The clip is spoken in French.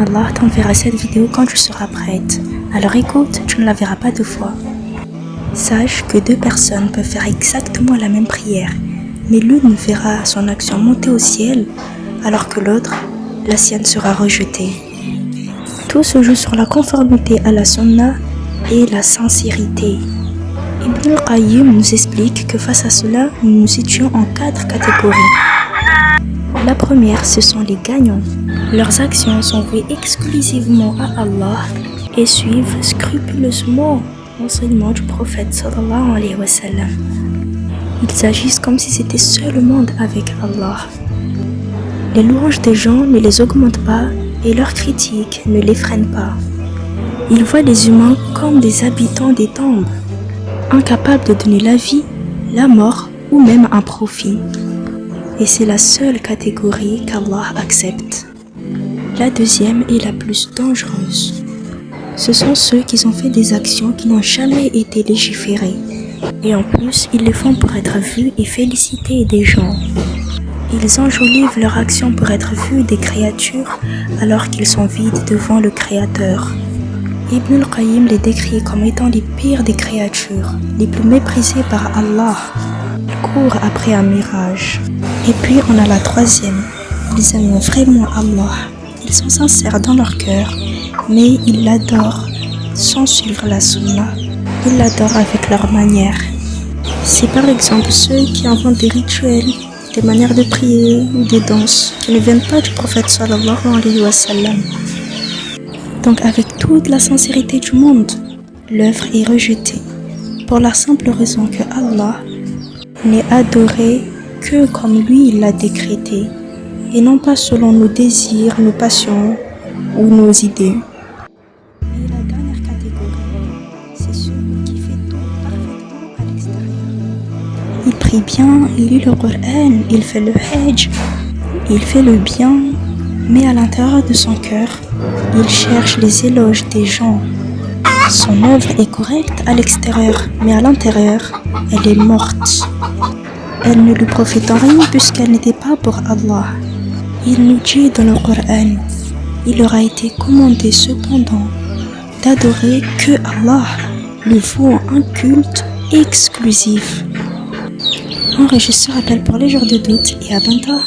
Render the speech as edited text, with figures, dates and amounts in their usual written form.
Allah t'enverra cette vidéo quand tu seras prête. Alors écoute, tu ne la verras pas deux fois. Sache que deux personnes peuvent faire exactement la même prière, mais l'une verra son action monter au ciel, alors que l'autre, la sienne sera rejetée. Tout se joue sur la conformité à la sunna et la sincérité. Ibn al-Qayyim nous explique que face à cela, nous nous situons en 4 catégories. La première, ce sont les gagnants. Leurs actions sont vouées exclusivement à Allah et suivent scrupuleusement l'enseignement du prophète sallallahu alayhi wa sallam. Ils agissent comme si c'était seul le monde avec Allah. Les louanges des gens ne les augmentent pas et leurs critiques ne les freinent pas. Ils voient les humains comme des habitants des tombes, incapables de donner la vie, la mort ou même un profit. Et c'est la seule catégorie qu'Allah accepte. La deuxième est la plus dangereuse. Ce sont ceux qui ont fait des actions qui n'ont jamais été légiférées. Et en plus, ils le font pour être vus et félicités des gens. Ils enjolivent leurs actions pour être vus des créatures alors qu'ils sont vides devant le Créateur. Ibn al-Qayyim les décrit comme étant les pires des créatures, les plus méprisées par Allah. Ils courent après un mirage. Et puis on a la troisième. Ils aiment vraiment Allah. Ils sont sincères dans leur cœur, mais ils l'adorent sans suivre la sunna. Ils l'adorent avec leur manière. C'est par exemple ceux qui inventent des rituels, des manières de prier ou des danses qui ne viennent pas du prophète sallallahu alayhi wa sallam. Donc avec toute la sincérité du monde, l'œuvre est rejetée pour la simple raison que Allah n'est adoré que comme lui il l'a décrété et non pas selon nos désirs, nos passions ou nos idées. Et la dernière catégorie, c'est celui qui fait tout parfaitement à l'extérieur. Il prie bien, il lit le Coran, il fait le Hajj, il fait le bien, mais à l'intérieur de son cœur, il cherche les éloges des gens. Son œuvre est correcte à l'extérieur, mais à l'intérieur, elle est morte. Elle ne lui profite en rien puisqu'elle n'était pas pour Allah. Il nous dit dans le Coran, il leur a été commandé cependant d'adorer que Allah, lui vouant un culte exclusif. Enregistre rappel pour les jours de doute et à bientôt.